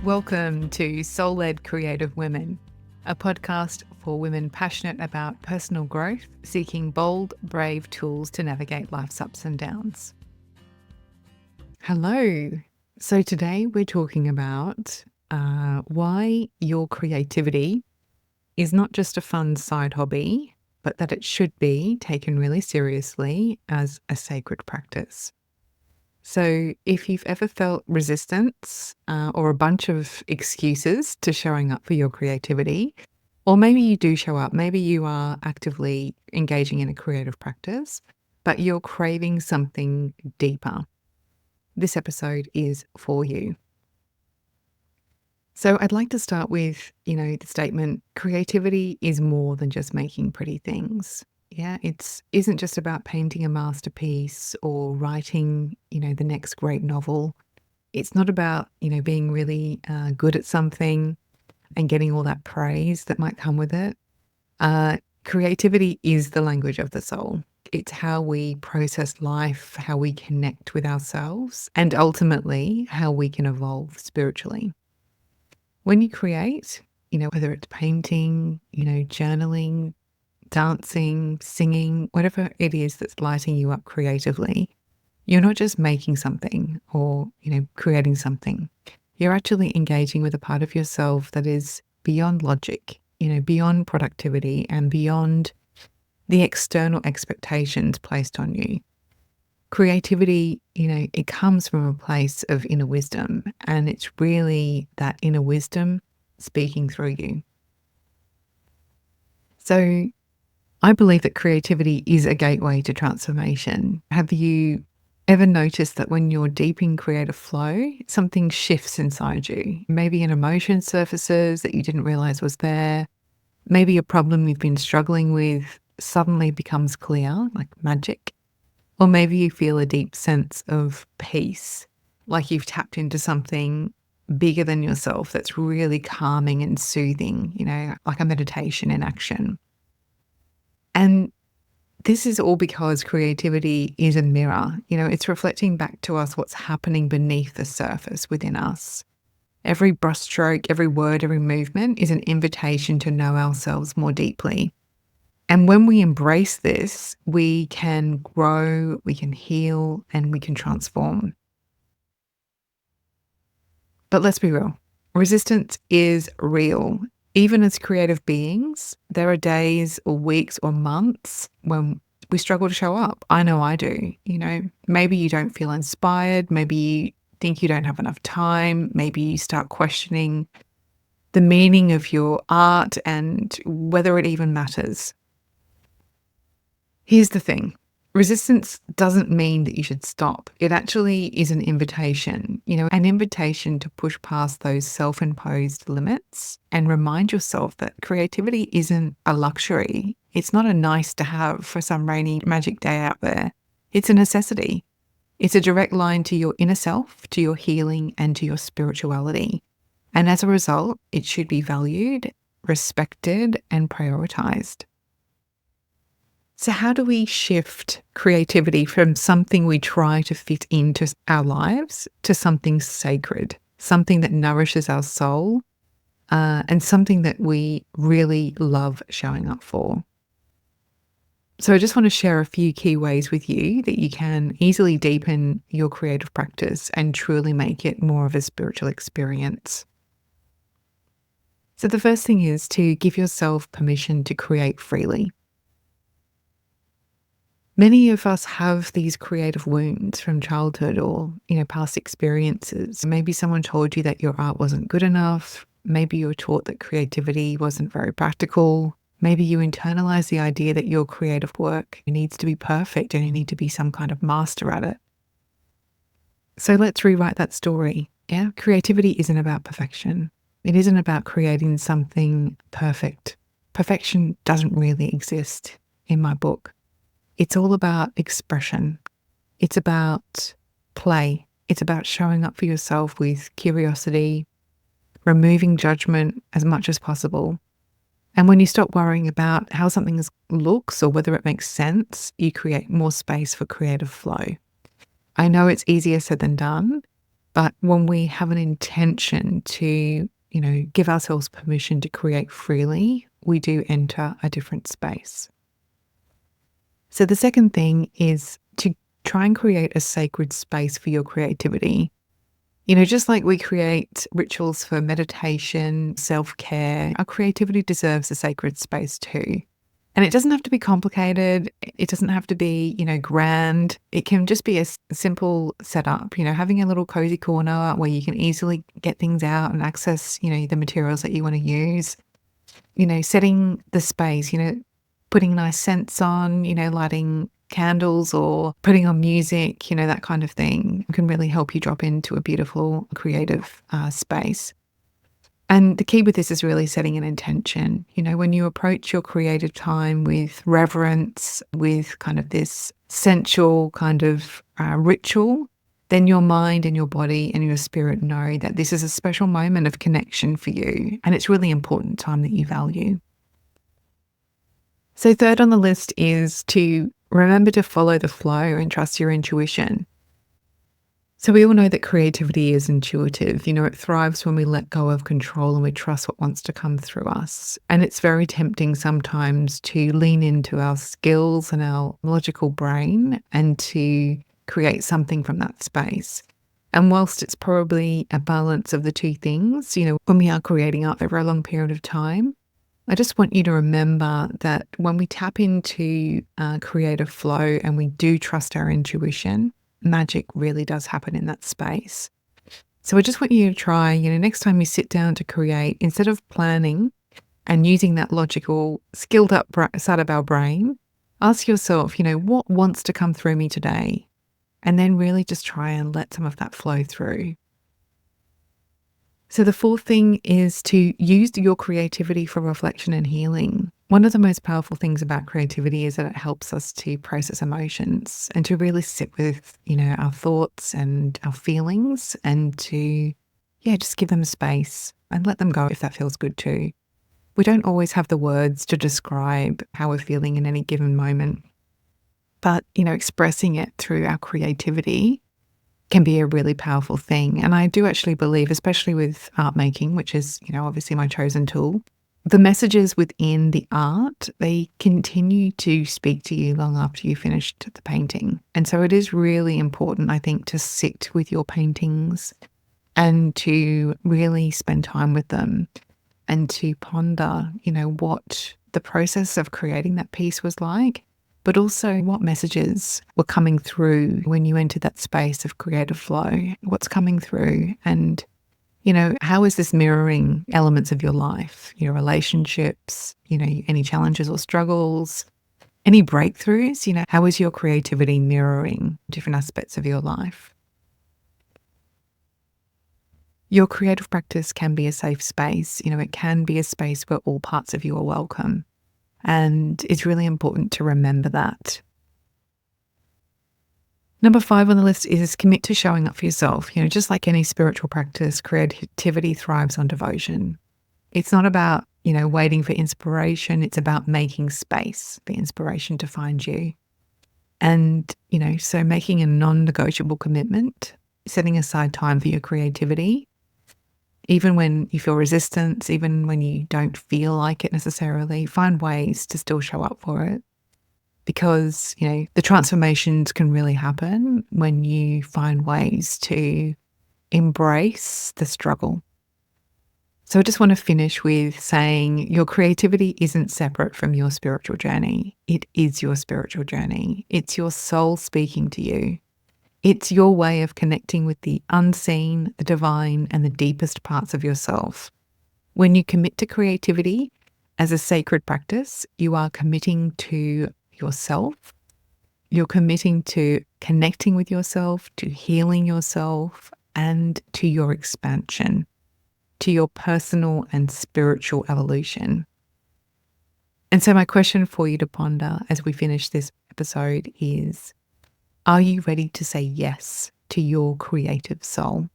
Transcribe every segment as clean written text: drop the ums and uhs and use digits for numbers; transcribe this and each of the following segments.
Welcome to Soul Led Creative Women, a podcast for women passionate about personal growth, seeking bold, brave tools to navigate life's ups and downs. Hello. So today we're talking about why your creativity is not just a fun side hobby, but that it should be taken really seriously as a sacred practice. So, if you've ever felt resistance or a bunch of excuses to showing up for your creativity, or maybe you do show up, maybe you are actively engaging in a creative practice, but you're craving something deeper, this episode is for you. So, I'd like to start with, the statement creativity is more than just making pretty things. Yeah, isn't just about painting a masterpiece or writing, the next great novel. It's not about, being really good at something and getting all that praise that might come with it. Creativity is the language of the soul. It's how we process life, how we connect with ourselves, and ultimately how we can evolve spiritually. When you create, whether it's painting, journaling, dancing, singing, whatever it is that's lighting you up creatively, you're not just making something or, creating something. You're actually engaging with a part of yourself that is beyond logic, beyond productivity and beyond the external expectations placed on you. Creativity, it comes from a place of inner wisdom, and it's really that inner wisdom speaking through you. So, I believe that creativity is a gateway to transformation. Have you ever noticed that when you're deep in creative flow, something shifts inside you? Maybe an emotion surfaces that you didn't realize was there. Maybe a problem you've been struggling with suddenly becomes clear, like magic. Or maybe you feel a deep sense of peace, like you've tapped into something bigger than yourself that's really calming and soothing, like a meditation in action. And this is all because creativity is a mirror. It's reflecting back to us what's happening beneath the surface within us. Every brushstroke, every word, every movement is an invitation to know ourselves more deeply. And when we embrace this, we can grow, we can heal, and we can transform. But let's be real. Resistance is real. Even as creative beings, there are days or weeks or months when we struggle to show up. I know I do. Maybe you don't feel inspired. Maybe you think you don't have enough time. Maybe you start questioning the meaning of your art and whether it even matters. Here's the thing. Resistance doesn't mean that you should stop. It actually is an invitation, an invitation to push past those self-imposed limits and remind yourself that creativity isn't a luxury. It's not a nice to have for some rainy magic day out there. It's a necessity. It's a direct line to your inner self, to your healing, and to your spirituality. And as a result, it should be valued, respected, and prioritized. So how do we shift creativity from something we try to fit into our lives to something sacred, something that nourishes our soul, and something that we really love showing up for? So I just want to share a few key ways with you that you can easily deepen your creative practice and truly make it more of a spiritual experience. So the first thing is to give yourself permission to create freely. Many of us have these creative wounds from childhood or, past experiences. Maybe someone told you that your art wasn't good enough. Maybe you were taught that creativity wasn't very practical. Maybe you internalize the idea that your creative work needs to be perfect and you need to be some kind of master at it. So let's rewrite that story. Yeah, creativity isn't about perfection. It isn't about creating something perfect. Perfection doesn't really exist in my book. It's all about expression. It's about play. It's about showing up for yourself with curiosity, removing judgment as much as possible. And when you stop worrying about how something looks or whether it makes sense, you create more space for creative flow. I know it's easier said than done, But when we have an intention to, give ourselves permission to create freely, we do enter a different space. So the second thing is to try and create a sacred space for your creativity. Just like we create rituals for meditation, self-care, our creativity deserves a sacred space too. And it doesn't have to be complicated. It doesn't have to be, grand. It can just be a simple setup, having a little cozy corner where you can easily get things out and access, the materials that you want to use, setting the space, putting nice scents on, lighting candles or putting on music, that kind of thing can really help you drop into a beautiful creative space. And the key with this is really setting an intention. When you approach your creative time with reverence, with kind of this sensual kind of ritual, then your mind and your body and your spirit know that this is a special moment of connection for you. And it's really important time that you value. So third on the list is to remember to follow the flow and trust your intuition. So we all know that creativity is intuitive. It thrives when we let go of control and we trust what wants to come through us. And it's very tempting sometimes to lean into our skills and our logical brain and to create something from that space. And whilst it's probably a balance of the two things, when we are creating art over a long period of time, I just want you to remember that when we tap into creative flow and we do trust our intuition, magic really does happen in that space. So I just want you to try, next time you sit down to create, instead of planning and using that logical, skilled up side of our brain, ask yourself, what wants to come through me today? And then really just try and let some of that flow through. So the fourth thing is to use your creativity for reflection and healing. One of the most powerful things about creativity is that it helps us to process emotions and to really sit with, our thoughts and our feelings and to, just give them space and let them go if that feels good too. We don't always have the words to describe how we're feeling in any given moment, but, expressing it through our creativity can be a really powerful thing. And I do actually believe, especially with art making, which is, obviously my chosen tool, the messages within the art, they continue to speak to you long after you finished the painting. And so it is really important, I think, to sit with your paintings and to really spend time with them and to ponder, what the process of creating that piece was like, but also what messages were coming through when you entered that space of creative flow, what's coming through, and, how is this mirroring elements of your life, your relationships, any challenges or struggles, any breakthroughs, how is your creativity mirroring different aspects of your life? Your creative practice can be a safe space. It can be a space where all parts of you are welcome. And it's really important to remember that. Number 5 on the list is commit to showing up for yourself. Just like any spiritual practice, creativity thrives on devotion. It's not about, waiting for inspiration. It's about making space for inspiration to find you. And, so making a non-negotiable commitment, setting aside time for your creativity, even when you feel resistance, even when you don't feel like it necessarily, find ways to still show up for it. Because, the transformations can really happen when you find ways to embrace the struggle. So I just want to finish with saying your creativity isn't separate from your spiritual journey. It is your spiritual journey. It's your soul speaking to you. It's your way of connecting with the unseen, the divine, and the deepest parts of yourself. When you commit to creativity as a sacred practice, you are committing to yourself. You're committing to connecting with yourself, to healing yourself, and to your expansion, to your personal and spiritual evolution. And so my question for you to ponder as we finish this episode is, are you ready to say yes to your creative soul?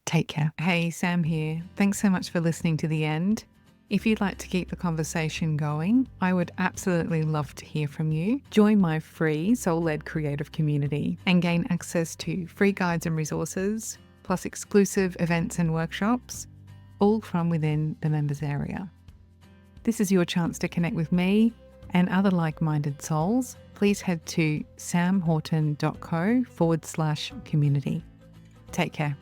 Take care. Hey, Sam here. Thanks so much for listening to the end. If you'd like to keep the conversation going, I would absolutely love to hear from you. Join my free soul-led creative community and gain access to free guides and resources, plus exclusive events and workshops, all from within the members area. This is your chance to connect with me and other like-minded souls. Please head to samhorton.co/community. Take care.